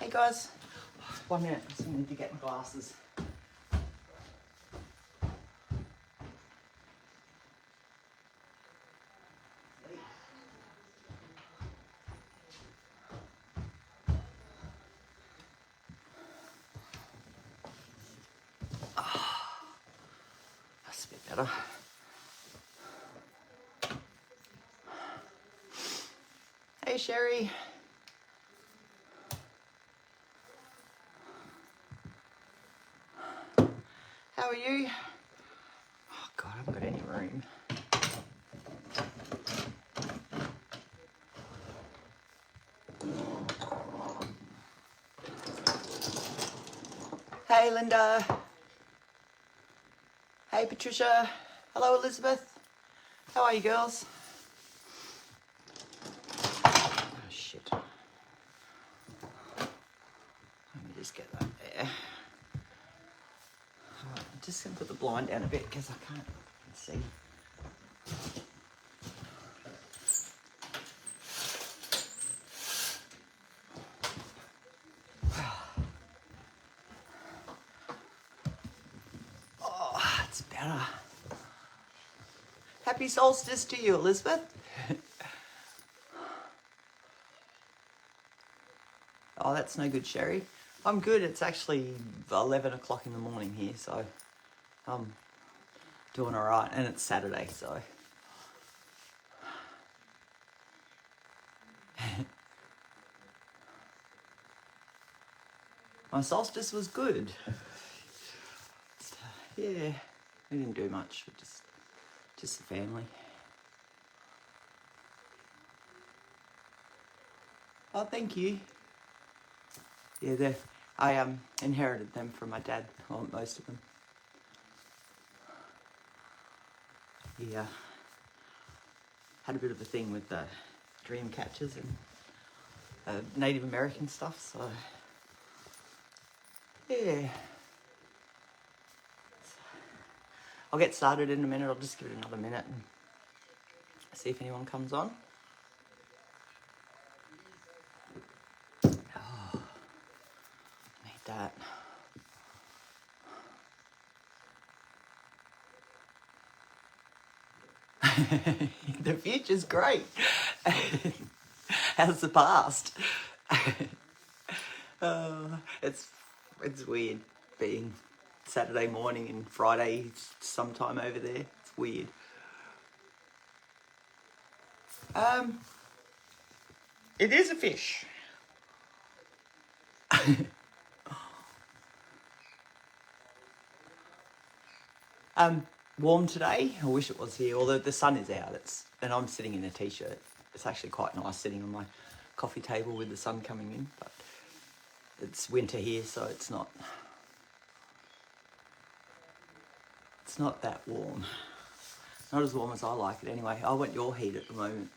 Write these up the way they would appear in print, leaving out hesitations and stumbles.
Hey guys, 1 minute, I just need to get my glasses. That's a bit better. Hey Sherry. How are you? Oh God, I haven't got any room. Hey Linda. Hey Patricia. Hello Elizabeth. How are you girls? Oh shit. Let me just get that there. Alright, I'm just going to put the blind down a bit because I can't see. Oh, it's better. Happy solstice to you, Elizabeth. Oh, that's no good, Sherry. I'm good. It's actually 11 o'clock in the morning here, so I'm doing all right. And it's Saturday, so. My solstice was good. Yeah, we didn't do much, just the family. Oh, thank you. Yeah, I inherited them from my dad, well, most of them. He had a bit of a thing with dream catchers and Native American stuff, so yeah. I'll get started in a minute. I'll just give it another minute and see if anyone comes on. Oh, need that. The future's great. How's the past? It's weird being Saturday morning and Friday sometime over there. It's weird. It is a fish. Warm today. I wish it was here, although the sun is out. And I'm sitting in a t-shirt. It's actually quite nice sitting on my coffee table with the sun coming in, but it's winter here, so it's not that warm. Not as warm as I like it anyway. I want your heat at the moment.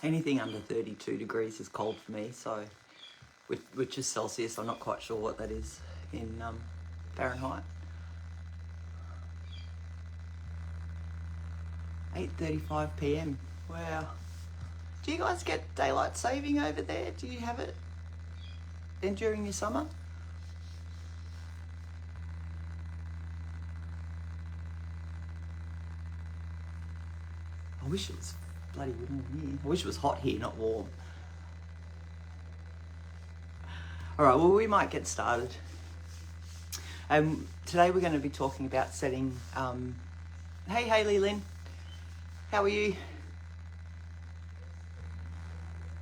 Anything under 32 degrees is cold for me, so which is Celsius. I'm not quite sure what that is in Fahrenheit. 8:35 p.m. Wow. Do you guys get daylight saving over there? Do you have it then during your summer? I wish it was bloody warm here. I wish it was hot here, not warm. All right, well, we might get started. Today we're going to be talking about setting... Hey, Hayley Lynn. How are you?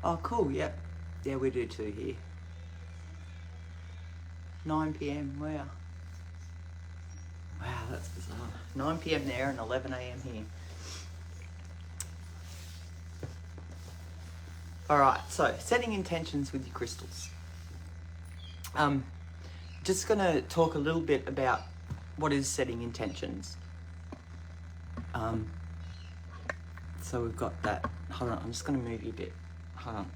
Oh, cool, yep. Yeah, we do too here. 9 p.m, wow. Wow, that's bizarre. 9 p.m. there and 11 a.m. here. All right, so setting intentions with your crystals. Just going to talk a little bit about what is setting intentions. So we've got that. Hold on, I'm just going to move you a bit. Hold on.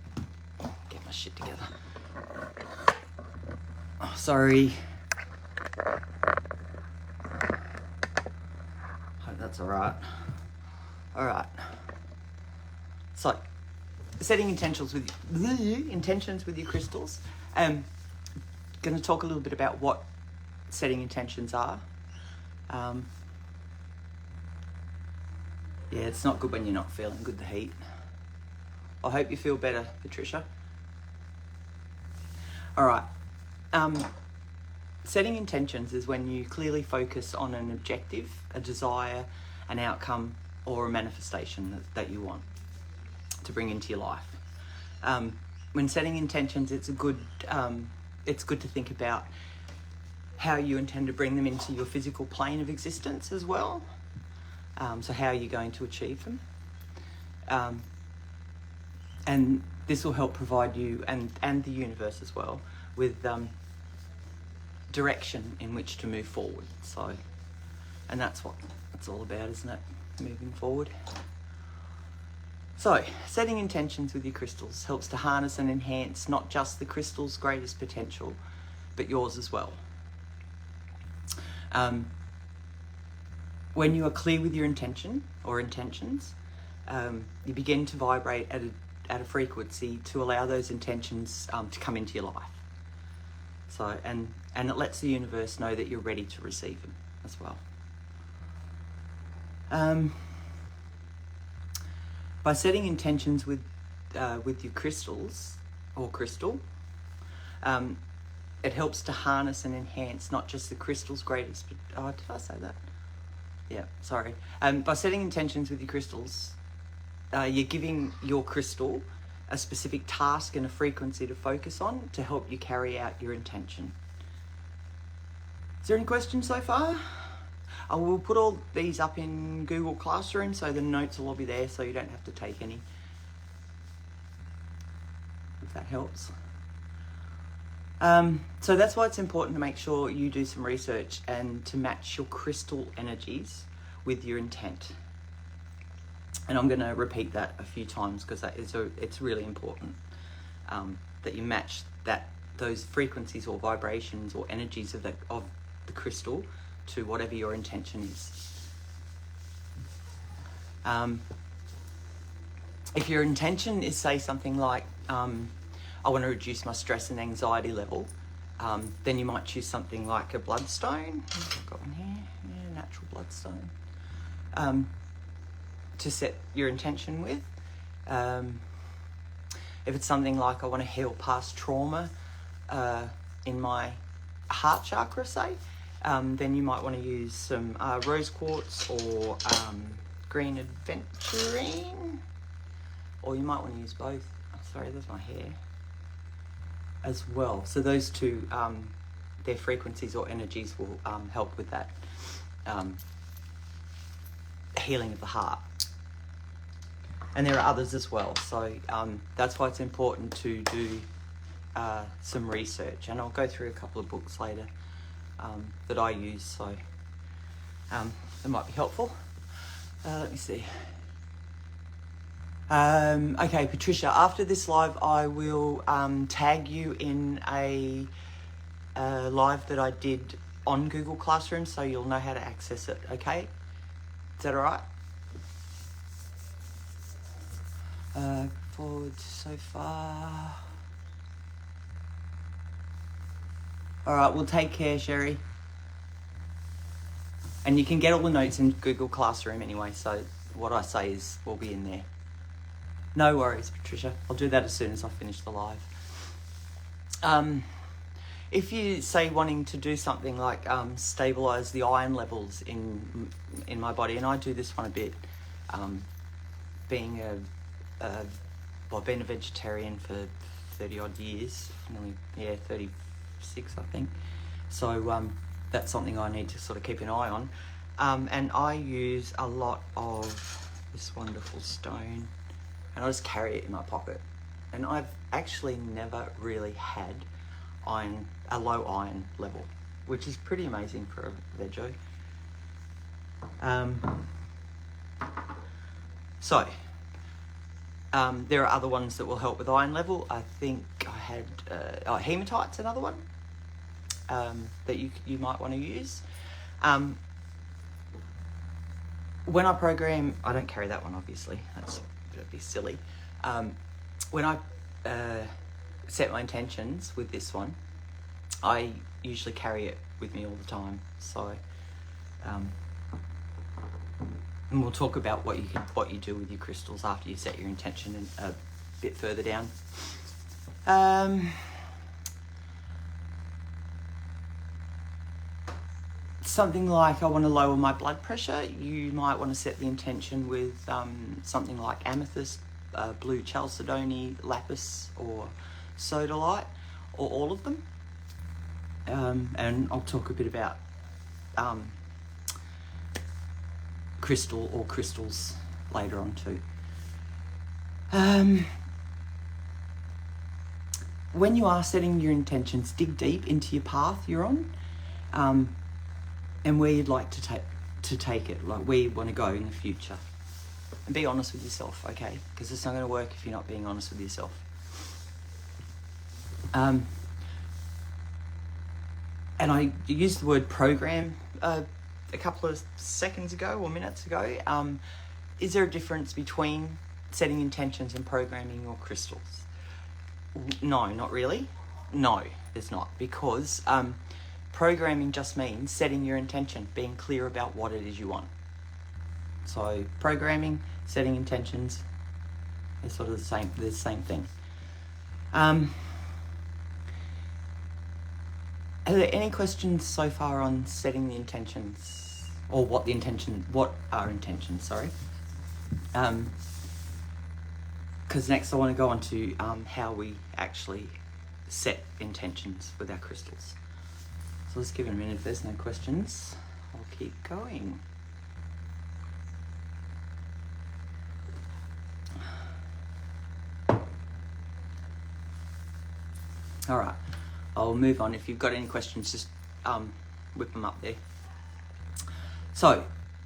Get my shit together. Oh, sorry. Hope that's all right. All right. So, setting intentions with your crystals. Going to talk a little bit about what setting intentions are. Yeah, it's not good when you're not feeling good, the heat. I hope you feel better, Patricia. All right. Setting intentions is when you clearly focus on an objective, a desire, an outcome, or a manifestation that you want to bring into your life. When setting intentions, it's good to think about how you intend to bring them into your physical plane of existence as well. So how are you going to achieve them? And this will help provide you and the universe as well with direction in which to move forward. So, and that's what it's all about, isn't it? Moving forward. So, setting intentions with your crystals helps to harness and enhance not just the crystal's greatest potential, but yours as well. When you are clear with your intention or intentions, you begin to vibrate at a frequency to allow those intentions to come into your life. So, and it lets the universe know that you're ready to receive them as well. By setting intentions with your crystals or crystal, it helps to harness and enhance not just the crystal's greatest. Oh, did I say that? Yeah, sorry. By setting intentions with your crystals, you're giving your crystal a specific task and a frequency to focus on to help you carry out your intention. Is there any questions so far? I will put all these up in Google Classroom, so the notes will all be there, so you don't have to take any, if that helps. So that's why it's important to make sure you do some research and to match your crystal energies with your intent. And I'm going to repeat that a few times because it's really important that you match those frequencies or vibrations or energies of the crystal to whatever your intention is. If your intention is, say, something like, I want to reduce my stress and anxiety level, then you might choose something like a bloodstone. I've got one here, yeah, natural bloodstone, to set your intention with. If it's something like I want to heal past trauma in my heart chakra, say, then you might want to use some rose quartz or green aventurine, or you might want to use both. Oh, sorry, there's my hair as well. So those two, their frequencies or energies will help with that healing of the heart. And there are others as well. So that's why it's important to do some research. And I'll go through a couple of books later that I use, so it might be helpful. Let me see. Okay, Patricia, after this live, I will tag you in a live that I did on Google Classroom, so you'll know how to access it, okay? Is that all right? Forward so far. All right, well, take care, Sherry. And you can get all the notes in Google Classroom anyway, so what I say will be in there. No worries, Patricia. I'll do that as soon as I finish the live. If you say wanting to do something like stabilize the iron levels in my body, and I do this one a bit, being I've been a vegetarian for 30 odd years, 36 I think. So that's something I need to sort of keep an eye on. And I use a lot of this wonderful stone, and I just carry it in my pocket. And I've actually never really had a low iron level, which is pretty amazing for a veggie. So there are other ones that will help with iron level. I think I had hematite's another one that you might want to use. When I program, I don't carry that one obviously. That'd be silly. when I set my intentions with this one, I usually carry it with me all the time. So, and we'll talk about what you do with your crystals after you set your intention a bit further down. Something like I want to lower my blood pressure, you might want to set the intention with something like amethyst, blue chalcedony, lapis, or sodalite, or all of them. And I'll talk a bit about crystal or crystals later on too. When you are setting your intentions, dig deep into your path you're on, and where you'd like to take it, like where you want to go in the future. And be honest with yourself, okay? Because it's not going to work if you're not being honest with yourself. And I used the word program a couple of seconds ago or minutes ago. Is there a difference between setting intentions and programming your crystals? No, not really. No, there's not. Because programming just means setting your intention, being clear about what it is you want. So programming, setting intentions, is sort of the same thing. Are there any questions so far on setting the intentions, or what are intentions, sorry? Because next I want to go on to how we actually set intentions with our crystals. So let's give it a minute. If there's no questions, I'll keep going. All right, I'll move on. If you've got any questions, just whip them up there. So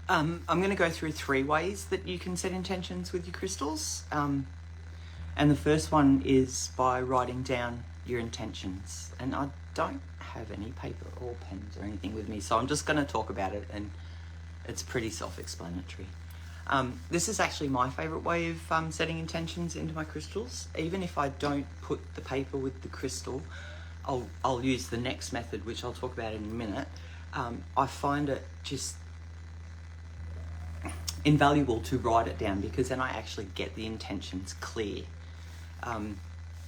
I'm going to go through 3 ways that you can set intentions with your crystals. And the first one is by writing down your intentions. And I don't have any paper or pens or anything with me, so I'm just going to talk about it, and it's pretty self-explanatory. This is actually my favourite way of setting intentions into my crystals. Even if I don't put the paper with the crystal, I'll use the next method, which I'll talk about in a minute. I find it just invaluable to write it down, because then I actually get the intentions clear.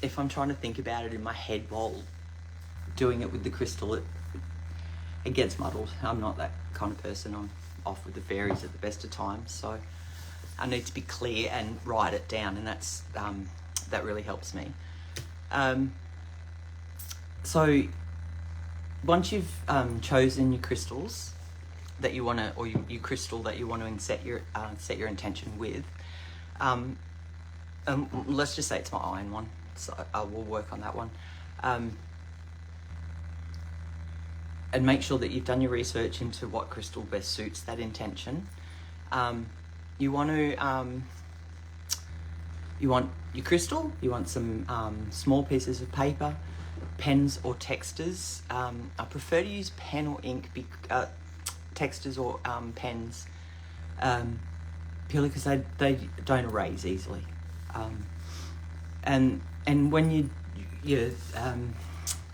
If I'm trying to think about it in my head while doing it with the crystal, it gets muddled. I'm not that kind of person. I'm off with the fairies at the best of times, so I need to be clear and write it down, and that really helps me. So once you've chosen your crystals that you want to, or your crystal that you want to set your intention with, let's just say it's my iron one, so I will work on that one. And make sure that you've done your research into what crystal best suits that intention. You want your crystal, you want some small pieces of paper, pens or texters. I prefer to use pen or ink, texters or pens, purely because they don't erase easily. And when you're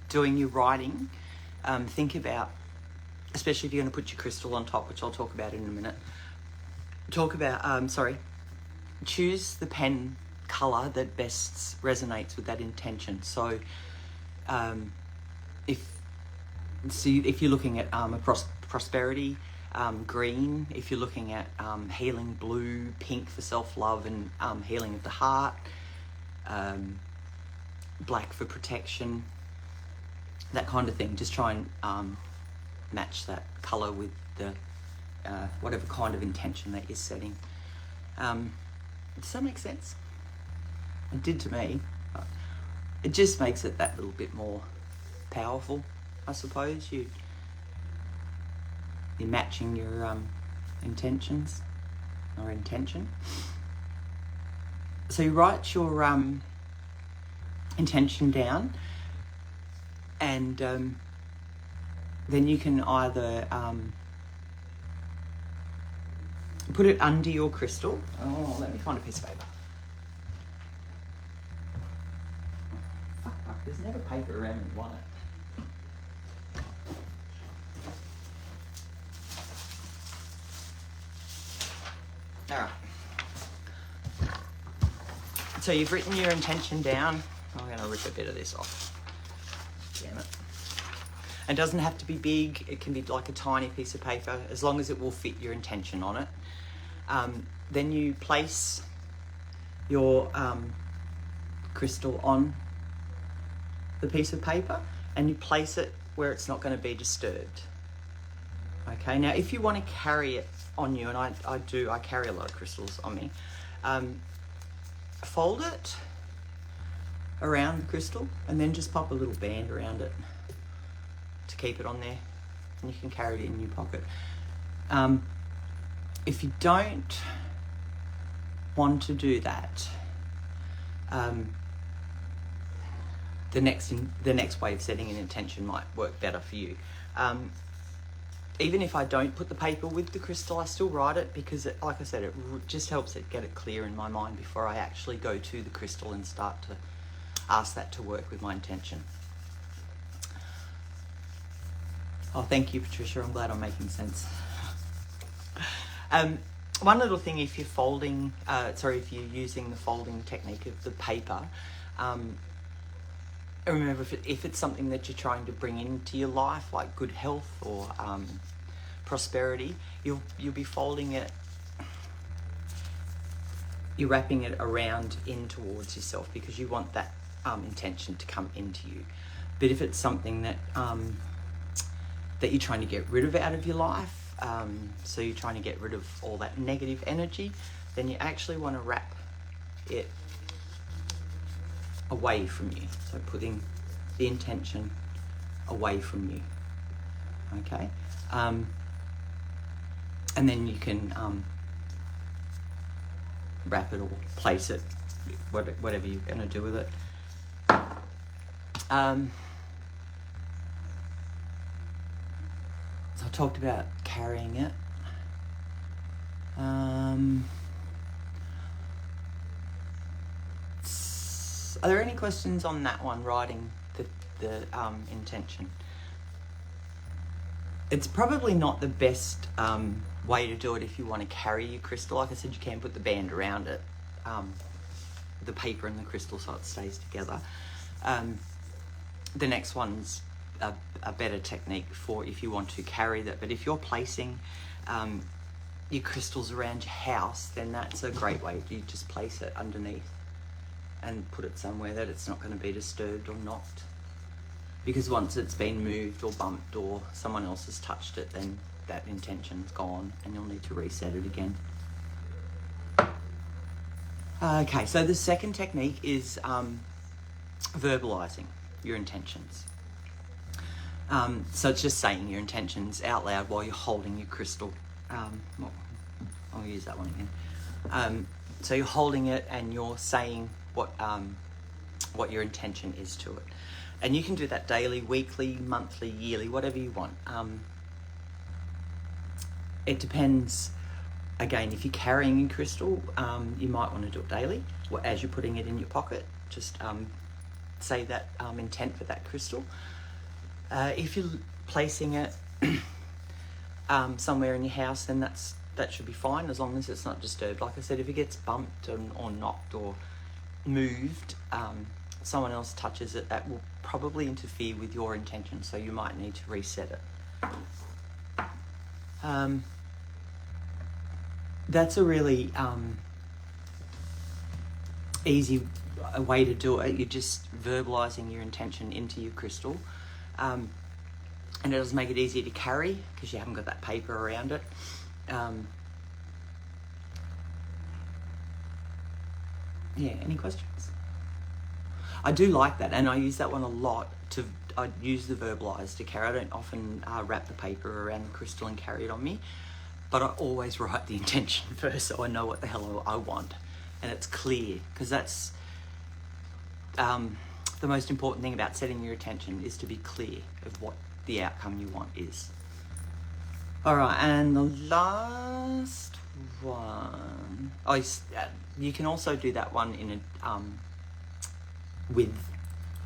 doing your writing, think about, especially if you're going to put your crystal on top, which I'll talk about in a minute, choose the pen colour that best resonates with that intention. So if you're looking at prosperity, green, if you're looking at healing, blue, pink for self-love and healing of the heart, black for protection, that kind of thing. Just try and match that colour with the whatever kind of intention that you're setting. Does that make sense? It did to me. It just makes it that little bit more powerful, I suppose. You're matching your intentions or intention. So you write your intention down, and then you can either put it under your crystal. Oh, let me find a piece of paper. There's never paper around and want it. Alright. So you've written your intention down. I'm going to rip a bit of this off. Damn it. It doesn't have to be big. It can be like a tiny piece of paper, as long as it will fit your intention on it. Then you place your crystal on the piece of paper and you place it where it's not going to be disturbed. Okay, now if you want to carry it on you, and I carry a lot of crystals on me, fold it around the crystal and then just pop a little band around it to keep it on there, and you can carry it in your pocket. If you don't want to do that, the next way of setting an intention might work better for you. Even if I don't put the paper with the crystal, I still write it, because it, like I said, it just helps it get it clear in my mind before I actually go to the crystal and start to ask that to work with my intention. Oh, thank you, Patricia. I'm glad I'm making sense. One little thing, if you're folding, if you're using the folding technique of the paper, remember, if it's something that you're trying to bring into your life, like good health or prosperity, you'll be folding it, you're wrapping it around in towards yourself, because you want that intention to come into you. But if it's something that that you're trying to get rid of out of your life, so you're trying to get rid of all that negative energy, then you actually want to wrap it away from you. So putting the intention away from you. Okay, and then you can wrap it or place it, whatever you're going to do with it. So I talked about carrying it. Are there any questions on that one, writing the intention? It's probably not the best way to do it if you want to carry your crystal. Like I said, you can put the band around it, the paper and the crystal, so it stays together. The next one's a better technique for if you want to carry that. But if you're placing your crystals around your house, then that's a great way. You just place it underneath and put it somewhere that it's not going to be disturbed or knocked. Because once it's been moved or bumped or someone else has touched it, then that intention's gone and you'll need to reset it again. Okay, so the second technique is verbalizing your intentions. So it's just saying your intentions out loud while you're holding your crystal. Well, I'll use that one again. So you're holding it and you're saying what your intention is to it. And you can do that daily, weekly, monthly, yearly, whatever you want. It depends. Again, if you're carrying your crystal, you might want to do it daily. As you're putting it in your pocket, just say that intent for that crystal. If you're placing it somewhere in your house, then that should be fine, as long as it's not disturbed. Like I said, if it gets bumped or knocked or moved, someone else touches it, that will probably interfere with your intention, so you might need to reset it. That's a really easy way to do it. You're just verbalizing your intention into your crystal, and it does make it easier to carry because you haven't got that paper around it. Yeah, any questions? I do like that, and I use that one a lot. I use the verbalize to carry. I don't often wrap the paper around the crystal and carry it on me, but I always write the intention first, so I know what the hell I want, and it's clear, because that's the most important thing about setting your intention, is to be clear of what the outcome you want is. All right, and the last one. You can also do that one in a with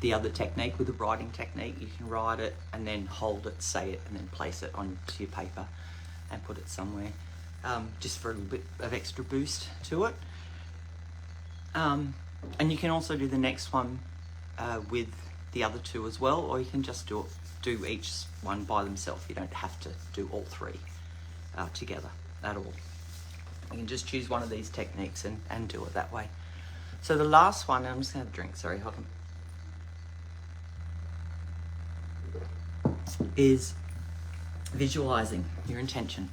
the other technique, with the writing technique, you can write it and then hold it, say it, and then place it onto your paper and put it somewhere, just for a little bit of extra boost to it. And you can also do the next one with the other two as well, or you can just do each one by themselves. You don't have to do all three together at all. You can just choose one of these techniques and do it that way. So the last one, I'm just going to have a drink, sorry, hold on, is visualizing your intention.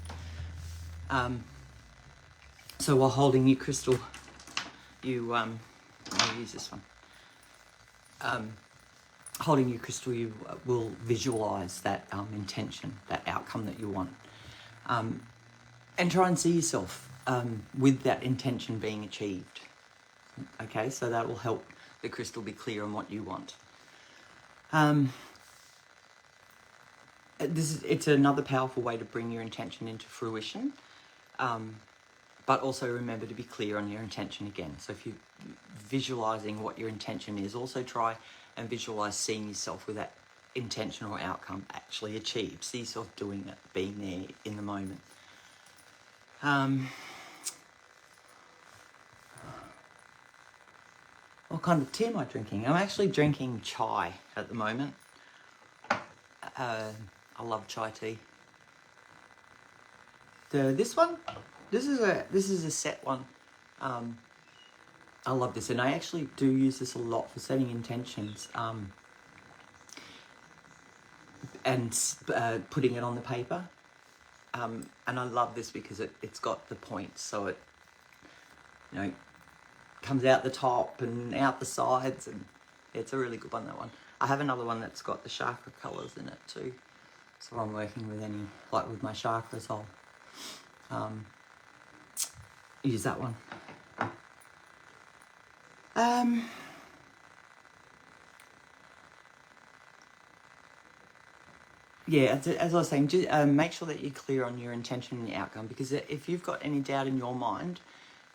So while holding your crystal, I'll use this one. Holding your crystal, you will visualize that intention, that outcome that you want. And try and see yourself with that intention being achieved. Okay, so that will help the crystal be clear on what you want. It's another powerful way to bring your intention into fruition. But also remember to be clear on your intention again. So if you're visualizing what your intention is, also try and visualize seeing yourself with that intention or outcome actually achieved. See yourself doing it, being there in the moment. What kind of tea am I drinking? I'm actually drinking chai at the moment. I love chai tea. This is a set one. I love this, and I actually do use this a lot for setting intentions. And putting it on the paper. And I love this because it's got the points, so it, comes out the top and out the sides, and it's a really good one, that one. I have another one that's got the chakra colours in it too. So I'm working with with my chakras, I'll use that one. Yeah, as I was saying, just, make sure that you're clear on your intention and the outcome, because if you've got any doubt in your mind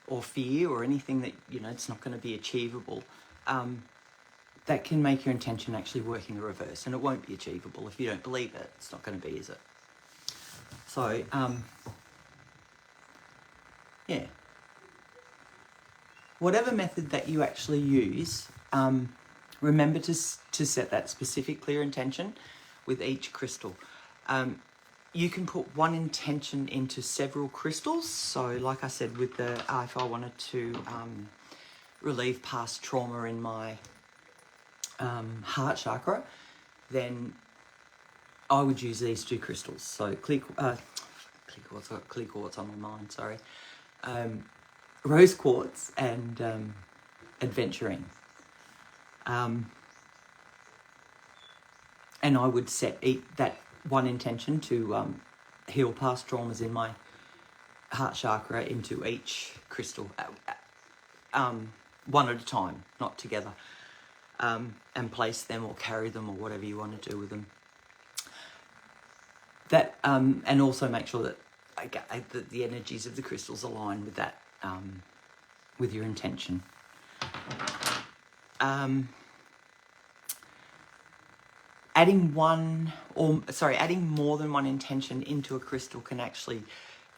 or fear or anything that, it's not going to be achievable, that can make your intention actually work in the reverse, and it won't be achievable. If you don't believe it, it's not going to be, is it? So, yeah. Whatever method that you actually use, remember to set that specific clear intention with each crystal. You can put one intention into several crystals. So like I said, with if I wanted to relieve past trauma in my heart chakra, then I would use these two crystals. So clear quartz on my mind, sorry. Rose quartz and adventuring. And I would set that one intention to heal past traumas in my heart chakra into each crystal, one at a time, not together, and place them or carry them or whatever you want to do with them. That and also make sure that the energies of the crystals align with that, with your intention. Adding more than one intention into a crystal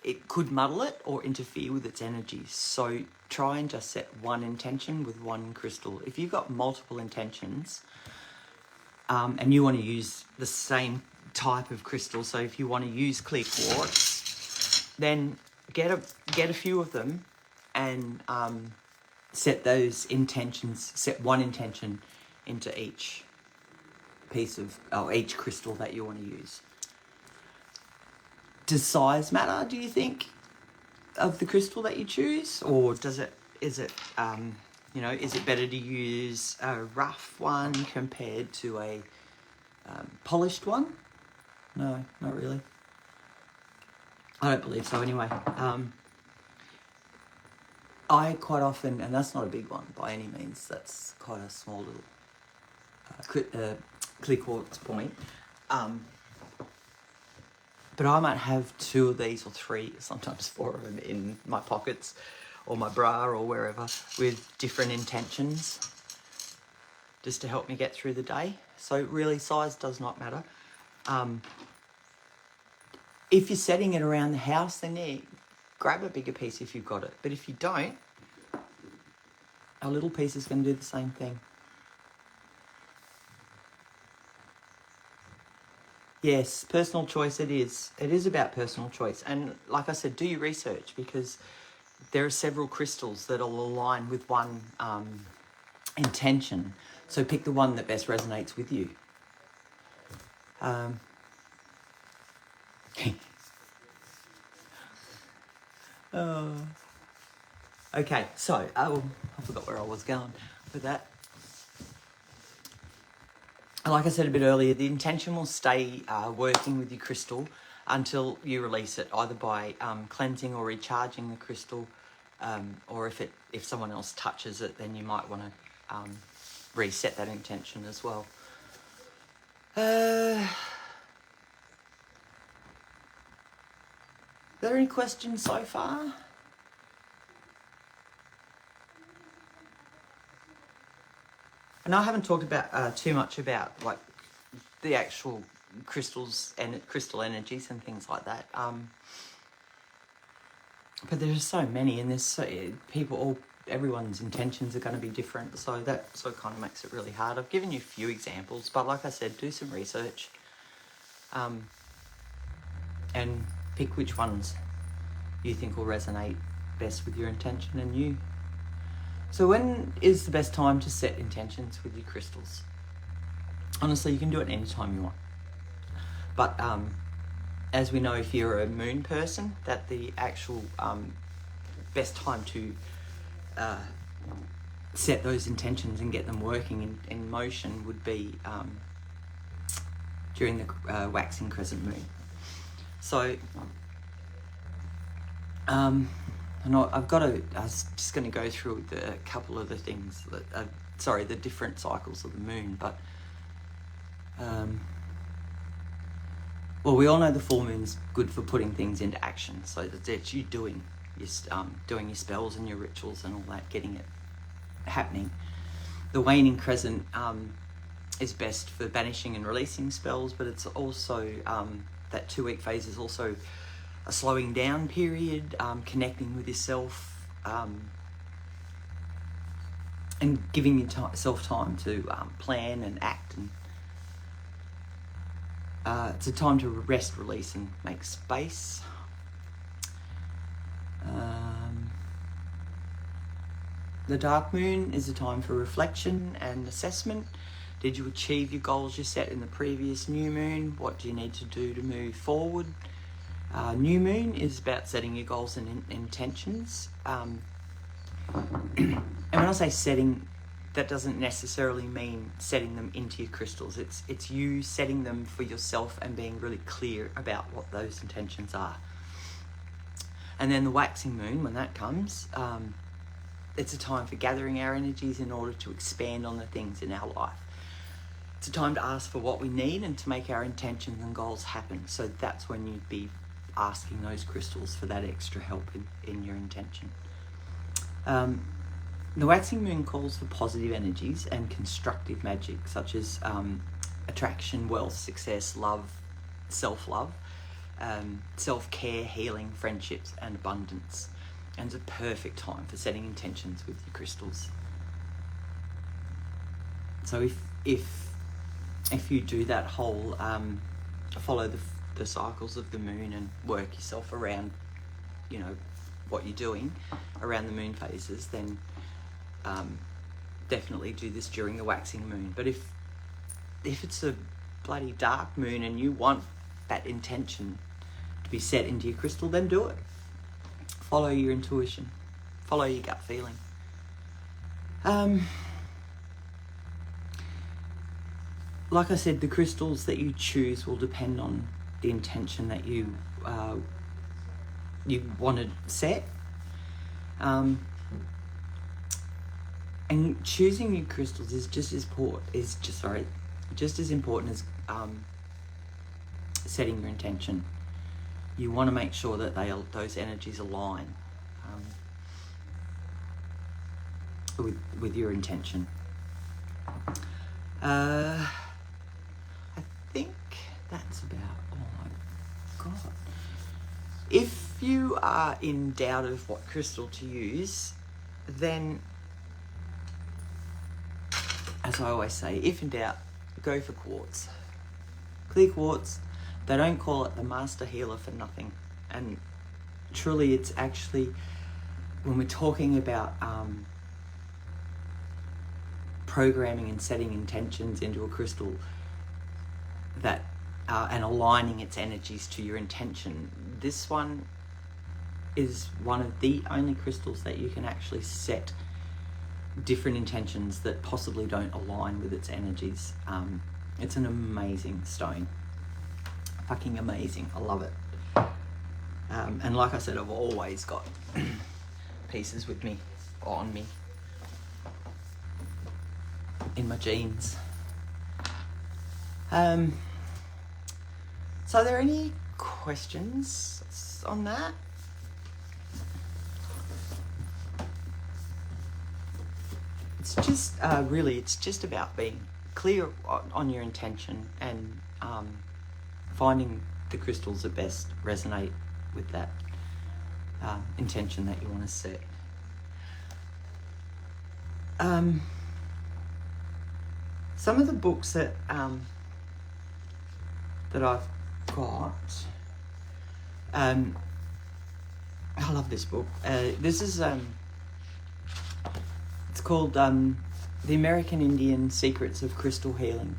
it could muddle it or interfere with its energies. So try and just set one intention with one crystal. If you've got multiple intentions, and you want to use the same type of crystal, so if you want to use clear quartz, then get a few of them and set one intention into each each crystal that you want to use. Does size matter, do you think, of the crystal that you choose? Or is it better to use a rough one compared to a polished one? No, not really. I don't believe so anyway. I quite often, and that's not a big one by any means, that's quite a small little clear quartz point. But I might have 2 of these or 3, sometimes 4 of them in my pockets or my bra or wherever with different intentions. just to help me get through the day. So really, size does not matter. If you're setting it around the house, then yeah, grab a bigger piece if you've got it. But if you don't, a little piece is going to do the same thing. Yes, personal choice it is. It is about personal choice. And like I said, do your research, because there are several crystals that will align with one intention. So pick the one that best resonates with you. Okay, so I forgot where I was going with that. Like I said a bit earlier, the intention will stay working with your crystal until you release it, either by cleansing or recharging the crystal, or if someone else touches it, then you might want to reset that intention as well. Are there any questions so far? And I haven't talked about too much about like the actual crystals and crystal energies and things like that. But there's so many, and there's everyone's intentions are going to be different, so that sort of kind of makes it really hard. I've given you a few examples, but like I said, do some research, and pick which ones you think will resonate best with your intention and you. So when is the best time to set intentions with your crystals? Honestly, you can do it any time you want. But as we know, if you're a moon person, that the actual best time to set those intentions and get them working in motion would be during the waxing crescent moon. So and I was just going to go through a couple of the things that, the different cycles of the moon, but, well, we all know the full moon's good for putting things into action, so that's you doing your spells and your rituals and all that, getting it happening. The waning crescent is best for banishing and releasing spells, but it's also, that 2-week phase is also a slowing down period, connecting with yourself, and giving yourself time to plan and act. And it's a time to rest, release, and make space. The dark moon is a time for reflection and assessment. Did you achieve your goals you set in the previous new moon? What do you need to do to move forward? New moon is about setting your goals and intentions. And when I say setting, that doesn't necessarily mean setting them into your crystals. It's you setting them for yourself and being really clear about what those intentions are. And then the waxing moon, when that comes, it's a time for gathering our energies in order to expand on the things in our life. It's a time to ask for what we need and to make our intentions and goals happen. So that's when you'd be asking those crystals for that extra help in your intention. The waxing moon calls for positive energies and constructive magic, such as attraction, wealth, success, love, self-love, self-care, healing, friendships, and abundance. And it's a perfect time for setting intentions with your crystals. So if you do that whole follow the cycles of the moon and work yourself around, what you're doing around the moon phases, then definitely do this during the waxing moon. But if it's a bloody dark moon and you want that intention to be set into your crystal, then do it. Follow your intuition. Follow your gut feeling. Like I said, the crystals that you choose will depend on the intention that you want to set. And choosing your crystals is just as important as setting your intention. You want to make sure that those energies align with your intention. I think that's about all I've got. If you are in doubt of what crystal to use, then, as I always say, if in doubt, go for quartz. Clear quartz. They don't call it the master healer for nothing. And truly, it's actually, when we're talking about programming and setting intentions into a crystal, that and aligning its energies to your intention, this one is one of the only crystals that you can actually set different intentions that possibly don't align with its energies. It's an amazing stone. Fucking amazing. I love it. And like I said, I've always got pieces with me, or on me, in my jeans. So are there any questions on that? It's just really, it's just about being clear on your intention and finding the crystals that best resonate with that intention that you want to set. Some of the books that I've got, I love this book. This is it's called The American Indian Secrets of Crystal Healing.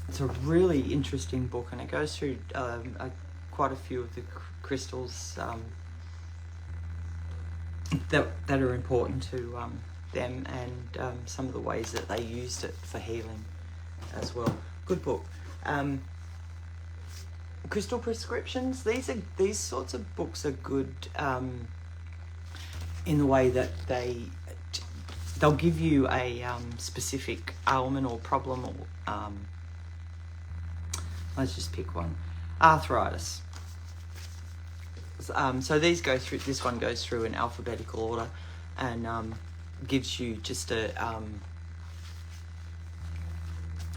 It's a really interesting book, and it goes through quite a few of the crystals that are important to them, and some of the ways that they used it for healing as well. Good book. Crystal prescriptions. These sorts of books are good in the way that they'll give you a specific ailment or problem, or let's just pick one. Arthritis. So these go through. This one goes through in alphabetical order, and gives you just a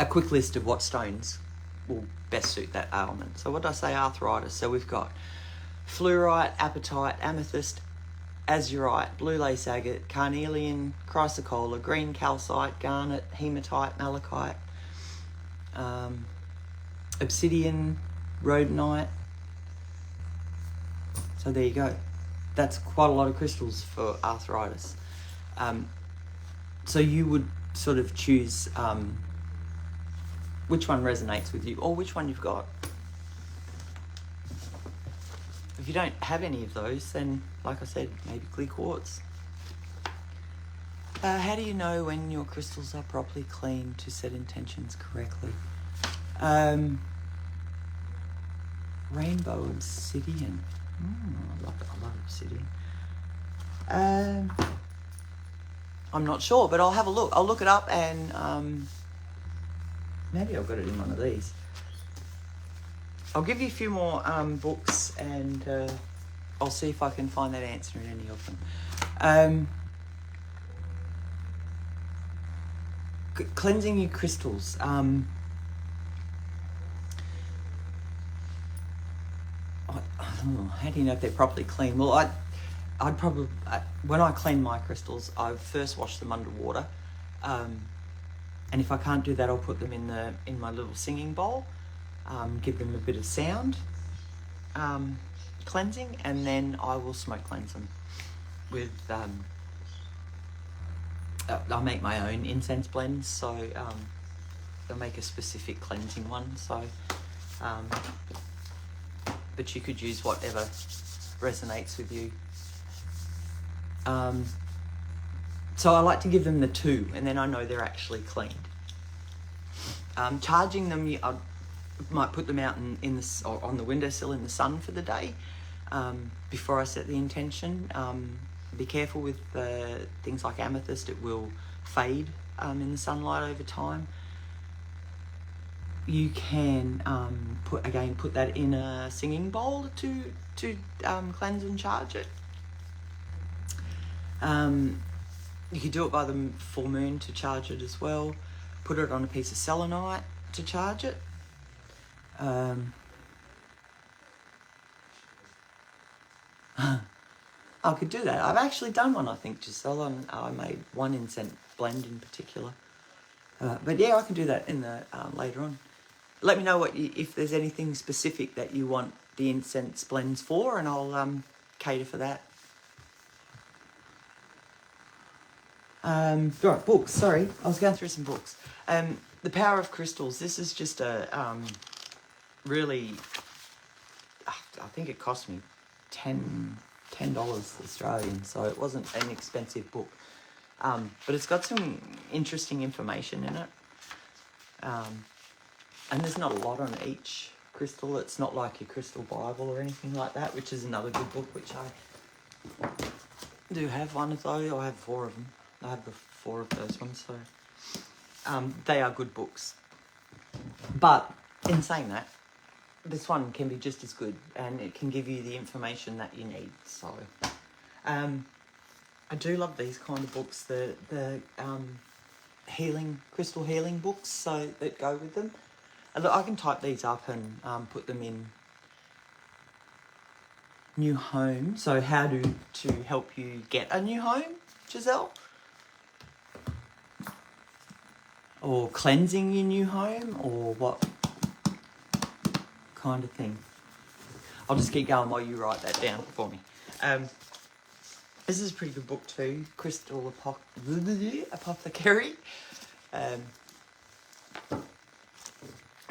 quick list of what stones will best suit that ailment. So what did I say? Arthritis. So we've got fluorite, apatite, amethyst, azurite, blue lace agate, carnelian, chrysocolla, green calcite, garnet, hematite, malachite, obsidian, rhodonite. So there you go. That's quite a lot of crystals for arthritis. So you would sort of choose which one resonates with you, or which one you've got. If you don't have any of those, then, like I said, maybe clear quartz. How do you know when your crystals are properly cleaned to set intentions correctly? Rainbow obsidian. I love obsidian. I'm not sure, but I'll have a look. I'll look it up, and maybe I've got it in one of these. I'll give you a few more books, and I'll see if I can find that answer in any of them. Cleansing your crystals. How do you know if they're properly clean? Well, I'd probably, when I clean my crystals, I first wash them underwater, and if I can't do that, I'll put them in my little singing bowl, give them a bit of sound cleansing, and then I will smoke cleanse them with. I make my own incense blends, so I'll make a specific cleansing one. So, but you could use whatever resonates with you. So I like to give them the 2, and then I know they're actually cleaned. Charging them, I might put them out or on the windowsill in the sun for the day before I set the intention. Be careful with things like amethyst; it will fade in the sunlight over time. You can put that in a singing bowl to cleanse and charge it. You could do it by the full moon to charge it as well. Put it on a piece of selenite to charge it. I could do that. I've actually done one, I think, Giselle. I made one incense blend in particular. But yeah, I can do that in the later on. Let me know if there's anything specific that you want the incense blends for, and I'll cater for that. Right, books. Sorry, I was going through some books. The Power of Crystals. This is just a really. I think it cost me $10 Australian, so it wasn't an expensive book. But it's got some interesting information in it. And there's not a lot on each crystal. It's not like your Crystal Bible or anything like that, which is another good book, which I do have one of those. I have 4 of them. I have the 4 of those ones, so they are good books. But in saying that, this one can be just as good, and it can give you the information that you need. So I do love these kind of books, the crystal healing books, so that go with them. Look, I can type these up and put them in new home. So how to help you get a new home, Giselle? Or cleansing your new home, or what kind of thing? I'll just keep going while you write that down for me. This is a pretty good book too, Crystal Apothecary.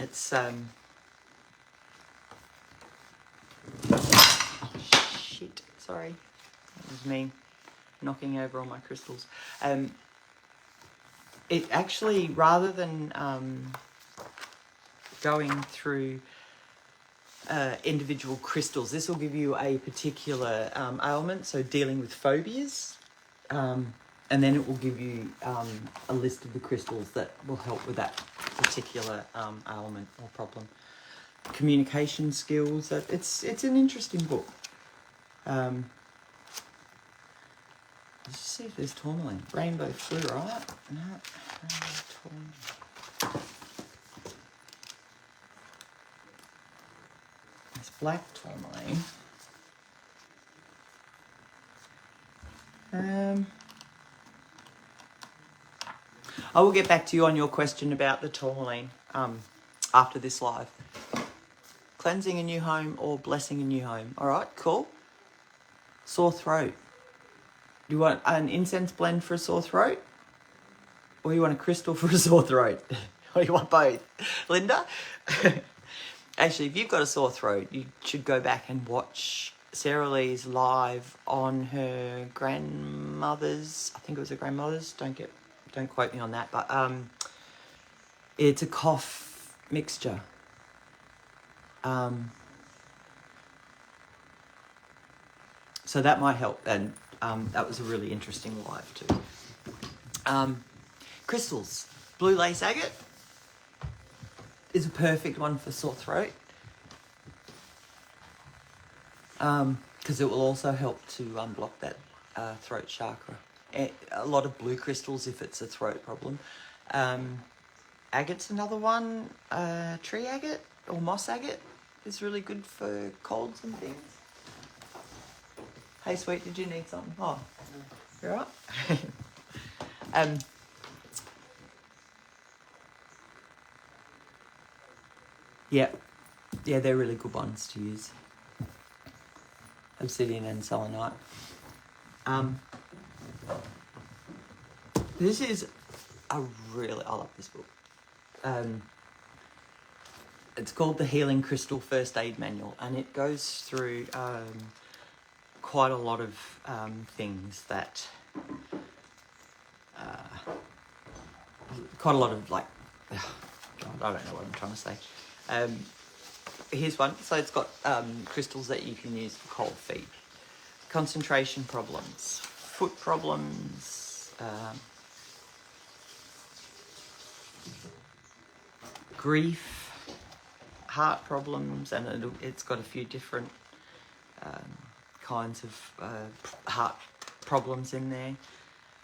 It's oh shit, sorry, that was me knocking over all my crystals. It actually, rather than going through individual crystals, this will give you a particular ailment, so dealing with phobias, and then it will give you a list of the crystals that will help with that particular ailment or problem. Communication skills, it's an interesting book. Let's see if there's tourmaline. Rainbow fluorite. No, tourmaline. There's black tourmaline. I will get back to you on your question about the tourmaline after this live. Cleansing a new home or blessing a new home. All right, cool. Sore throat. Do you want an incense blend for a sore throat? Or you want a crystal for a sore throat? Or you want both? Linda? Actually, if you've got a sore throat, you should go back and watch Sarah Lee's live on her grandmother's, I think it was her grandmother's, don't quote me on that, but it's a cough mixture. So that might help, and that was a really interesting live too. Crystals. Blue lace agate is a perfect one for sore throat, because it will also help to unblock that throat chakra. A lot of blue crystals if it's a throat problem. Agate's another one. Tree agate or moss agate is really good for colds and things. Hey, sweet, did you need something? Oh, you all right? Yeah, they're really good ones to use. Obsidian and selenite. This is I love this book. It's called The Healing Crystal First Aid Manual, and it goes through quite a lot of things that quite a lot of, like, God, I don't know what I'm trying to say. Here's one. So it's got crystals that you can use for cold feet, concentration problems, foot problems, grief, heart problems, and it's got a few different kinds of heart problems in there.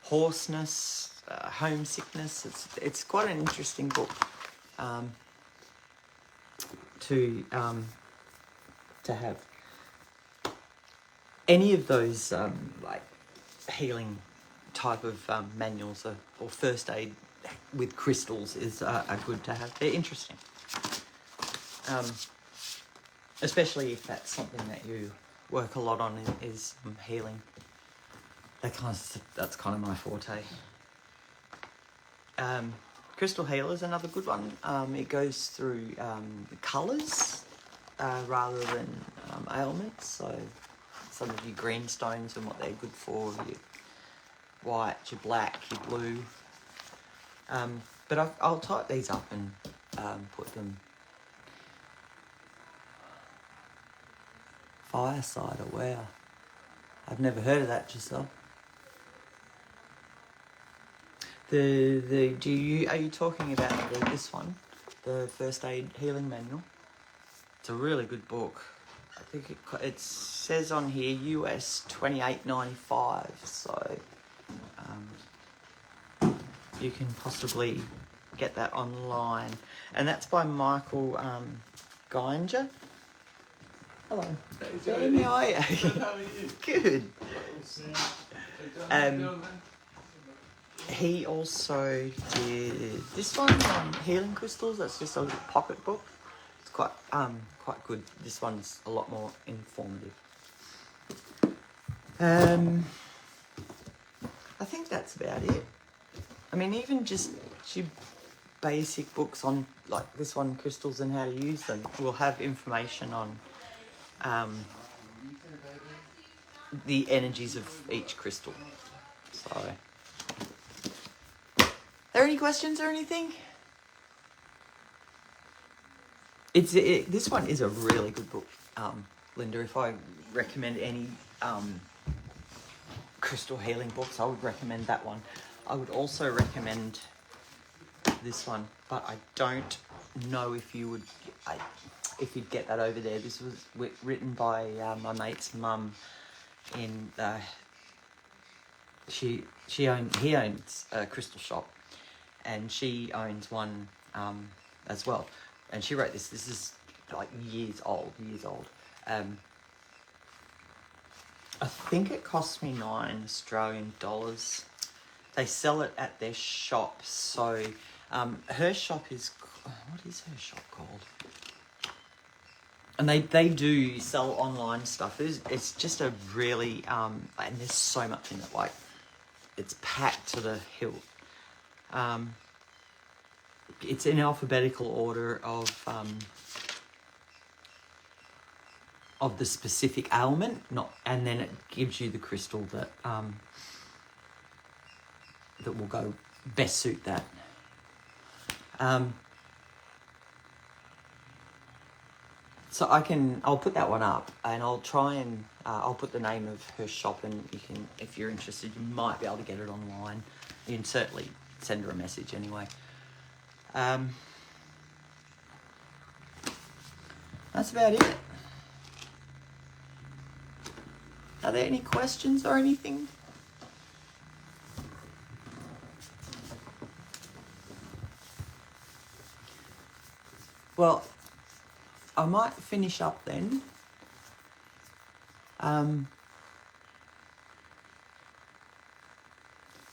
hoarseness, homesickness. It's quite an interesting book to have. Any of those like healing type of manuals or first aid with crystals are good to have. They're interesting, especially if that's something that you work a lot on is healing. That's kind of my forte. Crystal Healer is another good one. It goes through the colours rather than ailments. So some of your green stones and what they're good for, your white, your black, your blue. But I'll type these up and put them. Firesider, wow. I've never heard of that, Giselle. Are you talking about this one, the First Aid Healing Manual? It's a really good book. I think it says on here US $28.95, so you can possibly get that online, and that's by Michael Geinger. Hello. Hey, how are you? Good. He also did this one on healing crystals. That's just a little pocket book. It's quite good. This one's a lot more informative. I think that's about it. I mean, even just your basic books on like this one, crystals and how to use them, will have information on the energies of each crystal. So, are there any questions or anything? This one is a really good book, Linda. If I recommend any crystal healing books, I would recommend that one. I would also recommend this one, but I don't know if you'd get that over there. This was written by my mate's mum. He owns a crystal shop, and she owns one as well. And she wrote this. This is like years old. I think it cost me $9 Australian. They sell it at their shop. So her shop is, what is her shop called? And they do sell online stuff. It's just a really, and there's so much in it. Like, it's packed to the hilt. It's in alphabetical order of the specific ailment, and then it gives you the crystal that that will go best suit that. So I'll put that one up, and I'll try and I'll put the name of her shop, and you can, if you're interested, you might be able to get it online. You can certainly send her a message anyway. That's about it. Are there any questions or anything? Well, I might finish up then.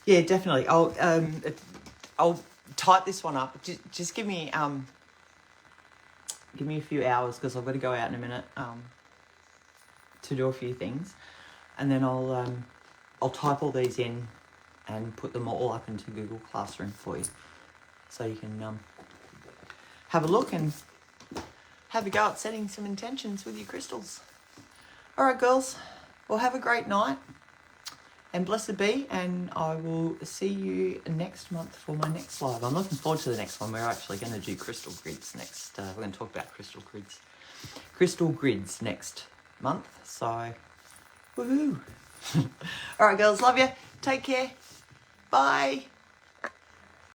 Yeah, definitely. I'll type this one up. Just give me a few hours, because I've got to go out in a minute to do a few things, and then I'll type all these in and put them all up into Google Classroom for you, so you can have a look and have a go at setting some intentions with your crystals. All right, girls. Well, have a great night. And blessed be, and I will see you next month for my next live. I'm looking forward to the next one. We're actually going to do crystal grids next. We're going to talk about crystal grids next month. So, woohoo! All right, girls, love you. Take care. Bye.